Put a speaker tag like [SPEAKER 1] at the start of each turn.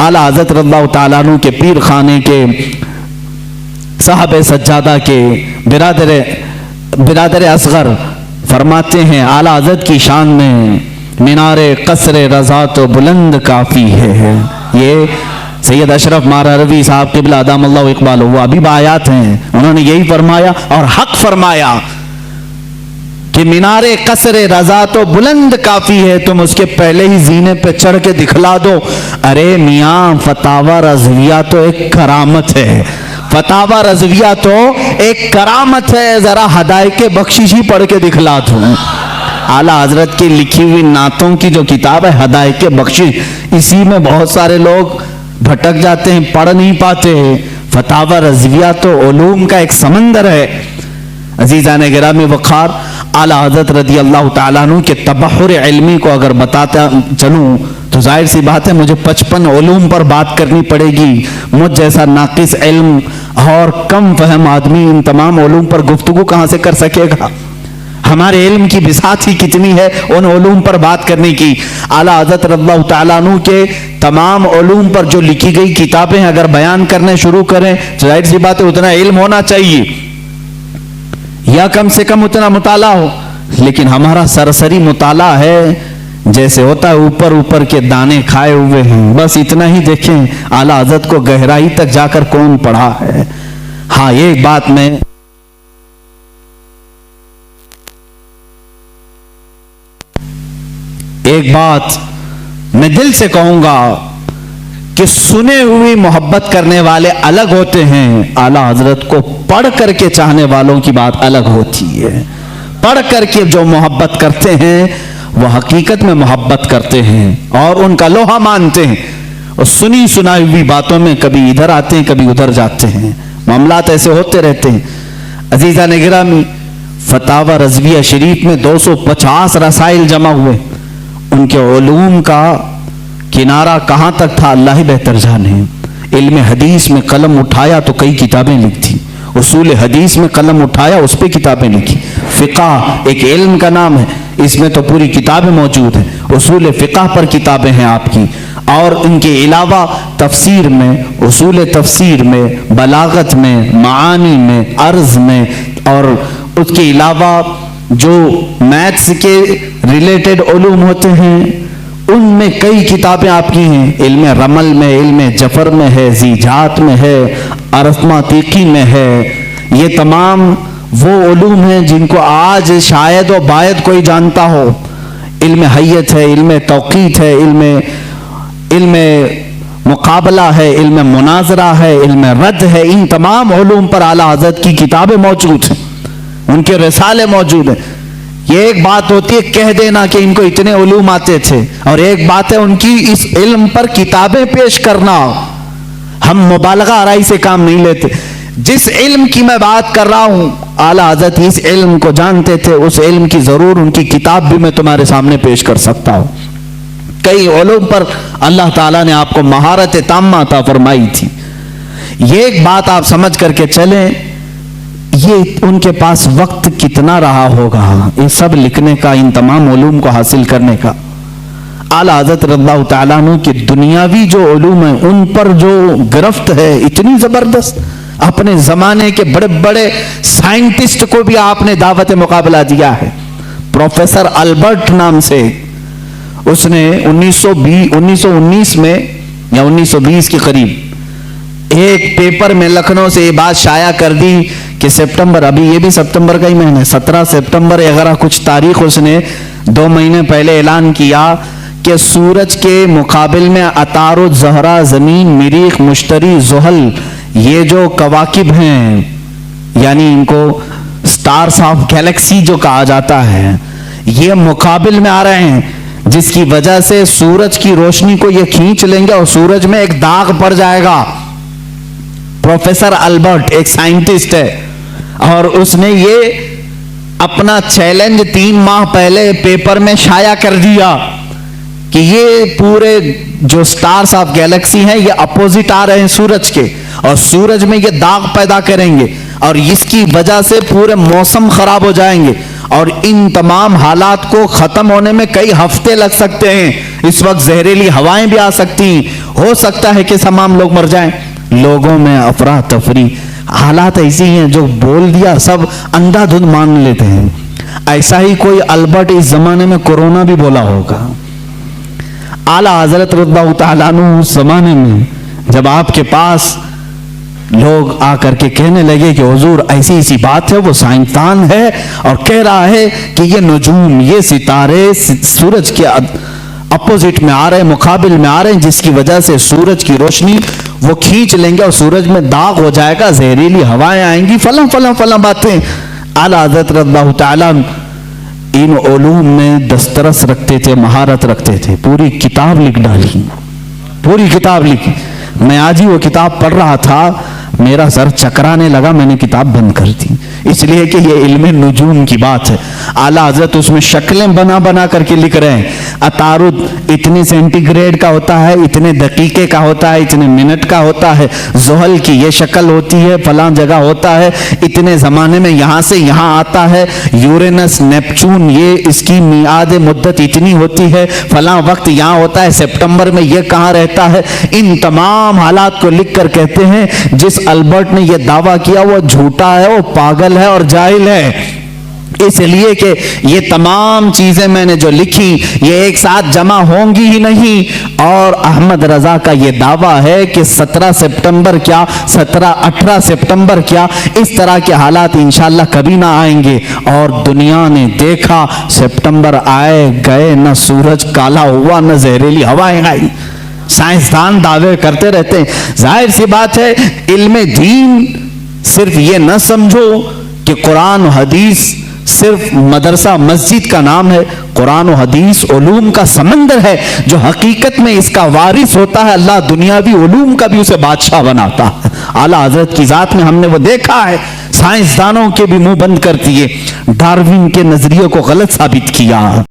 [SPEAKER 1] आला हज़रत रज़ियल्लाहु ताला अन्हु के पीर खाने के साहब सज्जादा के बिरादर असगर फरमाते हैं, आला हज़रत की शान में मीनारे कसरे रज़ा तो बुलंद काफ़ी है। ये सैयद अशरफ मारवी साहब क़िबला अदामल्लाहु इक़बालहु वो अभी आयात हैं, उन्होंने यही फरमाया और हक फरमाया कि मीनारे कसरे रज़ा तो बुलंद काफ़ी है, तुम उसके पहले ही जीने पे चढ़ के दिखला दो। अरे मियाँ, फतावा रज़विया तो एक करामत है, फतावा रज़विया तो एक करामत है, ज़रा हदायके बख्शिश ही पढ़ के दिखला दूँ। आला हज़रत की लिखी हुई नातों की जो किताब है हदायके बख्शिश, इसी में बहुत सारे लोग भटक जाते हैं, पढ़ नहीं पाते। फतावा रज़विया तो उलूम का एक समंदर है। अजीज़ान गिरामी वक़ार, आला हज़रत रज़ी अल्लाह ताला अन्हु के तबहुर इल्मी को अगर बताता चलूँ तो जाहिर सी बात है मुझे 55 उलूम पर बात करनी पड़ेगी। मुझ जैसा नाकिस इल्म और कम फहम आदमी इन तमाम उलूम पर गुफ्तगू कहाँ से कर सकेगा। हमारे इल्म की बिसात ही कितनी है उन उलूम पर बात करने की। आला हज़रत रज़ियल्लाहु ताला अन्हु के तमाम उलूम पर जो लिखी गई किताबें अगर बयान करने शुरू करें तो जाहिर सी बात है उतना इल्म होना चाहिए या कम से कम उतना मुताला हो, लेकिन हमारा सरसरी मुताला है जैसे होता है ऊपर ऊपर के दाने खाए हुए हैं, बस इतना ही देखें। आला हज़रत को गहराई तक जाकर कौन पढ़ा है। हाँ, एक बात मैं दिल से कहूंगा कि सुने हुई मोहब्बत करने वाले अलग होते हैं, आला हज़रत को पढ़ करके चाहने वालों की बात अलग होती है। पढ़ करके जो मोहब्बत करते हैं वह हकीकत में मोहब्बत करते हैं और उनका लोहा मानते हैं, और सुनी सुनाई हुई बातों में कभी इधर आते हैं कभी उधर जाते हैं, मामलात ऐसे होते रहते हैं। अजीज़ान गिरामी, फतावा रज़विया शरीफ में 250 रसाइल जमा हुए, उनके उलूम का किनारा कहाँ तक था अल्लाह ही बेहतर जाने। इल्म हदीस में कलम उठाया तो कई किताबें लिखी, उसूल हदीस में कलम उठाया उस पर किताबें लिखी। फ़िक़्ह एक इल्म का नाम है, इसमें तो पूरी किताबें मौजूद हैं, उसूल फ़िक़्ह पर किताबें हैं आपकी, और इनके अलावा तफसीर में, उसूल तफसीर में, बलागत में, मानी में, अर्ज़ में, और उसके अलावा जो मैथ्स के रिलेटेड उलूम होते हैं उनमें कई किताबें आपकी हैं। इल्म रमल में, इल्म जफर में है, ज़ीजात में है, अरफ़मातिकी में है। ये तमाम वो उलूम हैं जिनको आज शायद व बायद कोई जानता हो। इल्म हय्यत है, इल्म तौक़ीत है, इल्म मुकाबला है, इल्म मुनाजरा है, इल्म रद्द है। इन तमाम उलूम पर आला हज़रत की किताबें मौजूद हैं, उनके रिसाले मौजूद हैं। ये एक बात होती है कह देना कि इनको इतने उलूम आते थे, और एक बात है उनकी इस इल्म पर किताबें पेश करना। हम मुबालगा आराई से काम नहीं लेते। जिस इल्म की मैं बात कर रहा हूं, आला हज़रत इस इल्म को जानते थे, उस इल्म की जरूर उनकी किताब भी मैं तुम्हारे सामने पेश कर सकता हूं। कई उलूम पर अल्लाह ताला ने आपको महारत ताम्मा अता फरमाई थी। ये एक बात आप समझ करके चलें, ये उनके पास वक्त कितना रहा होगा ये सब लिखने का, इन तमाम उलूम को हासिल करने का। आला हज़रत रज़ियल्लाहु ताला अन्हु की दुनियावी जो उलूम है उन पर जो गिरफ्त है इतनी जबरदस्त, अपने जमाने के बड़े बड़े साइंटिस्ट को भी आपने दावत मुकाबला दिया है। प्रोफेसर अल्बर्ट नाम से, उसने 1919 में या 1920 के करीब एक पेपर में लखनऊ से ये बात शाया कर दी कि सितंबर, अभी ये भी सितंबर का ही महीना है, 17 सितंबर वगैरह कुछ तारीख उसने 2 महीने पहले ऐलान किया कि सूरज के मुकाबिल में अतारो ज़हरा, ज़मीन, मरीख, मुश्तरी, ज़ुहल, ये जो कवाकिब हैं, यानी इनको स्टार्स ऑफ गैलेक्सी जो कहा जाता है, ये मुकाबिल में आ रहे हैं, जिसकी वजह से सूरज की रोशनी को ये खींच लेंगे और सूरज में एक दाग पड़ जाएगा। प्रोफेसर अल्बर्ट एक साइंटिस्ट है और उसने ये अपना चैलेंज 3 माह पहले पेपर में शाया कर दिया कि ये पूरे जो स्टार्स ऑफ गैलेक्सी हैं ये अपोजिट आ रहे हैं सूरज के, और सूरज में ये दाग पैदा करेंगे और इसकी वजह से पूरे मौसम खराब हो जाएंगे और इन तमाम हालात को ख़त्म होने में कई हफ्ते लग सकते हैं। इस वक्त जहरीली हवाएं भी आ सकती, हो सकता है कि तमाम लोग मर जाएं। लोगों में अफरा तफरी, हालात ऐसी हैं जो बोल दिया सब अंधाधुंध मान लेते हैं। ऐसा ही कोई अल्बर्ट इस जमाने में कोरोना भी बोला होगा। आला हजरत रज़ियल्लाहु तआला अन्हु उस जमाने में जब आपके पास लोग आकर के कहने लगे कि हुजूर ऐसी ऐसी बात है, वो साइंसदान है और कह रहा है कि ये नजूम, ये सितारे सूरज के अपोजिट में आ रहे हैं, मुकाबिल में आ रहे हैं, जिसकी वजह से सूरज की रोशनी वो खींच लेंगे और सूरज में दाग हो जाएगा, जहरीली हवाएं आएंगी, फला फला फला बातें। आला हज़रत रज़ियल्लाहु तआला इन उलूम में दस्तरस रखते थे, महारत रखते थे, पूरी किताब लिख डाली, पूरी किताब लिखी। मैं आज ही वो किताब पढ़ रहा था, मेरा सर चकराने लगा, मैंने किताब बंद कर दी, इसलिए कि ये इल्म नुजूम की बात है। आला हज़रत उसमें शक्लें बना बना करके लिख रहे हैं। अतारुद इतने सेंटीग्रेड का होता है, इतने दकीके का होता है, इतने मिनट का होता है, ज़ुहल की ये शक्ल होती है, फलां जगह होता है, इतने ज़माने में यहाँ से यहाँ आता है, यूरेनस नेपचून ये इसकी मियाद मुद्दत इतनी होती है, फलां वक्त यहाँ होता है, सितंबर में ये कहाँ रहता है। इन तमाम हालात को लिख कर कहते हैं जिस अल्बर्ट ने यह दावा किया वो झूठा है, वो पागल है और जाहिल है, इसलिए कि ये तमाम चीजें मैंने जो लिखी ये एक साथ जमा होंगी ही नहीं। और अहमद रजा का ये दावा है कि 17 सितंबर क्या, 17-18 सितंबर क्या, इस तरह के हालात इंशाल्लाह कभी ना आएंगे। और दुनिया ने देखा, सितंबर आए गए, न सूरज काला हुआ, न जहरीली हवाएं आई। साइंसदान दावे करते रहते हैं। जाहिर सी बात है, इल्म दीन सिर्फ ये न समझो कि कुरान और हदीस सिर्फ मदरसा मस्जिद का नाम है। कुरान और हदीस उलूम का समंदर है, जो हकीकत में इसका वारिस होता है। अल्लाह दुनियावी उलूम का भी उसे बादशाह बनाता है। आला हजरत की जात में हमने वो देखा है। साइंसदानों के भी मुंह बंद कर दिए, डार्विन के नजरिए को गलत साबित किया।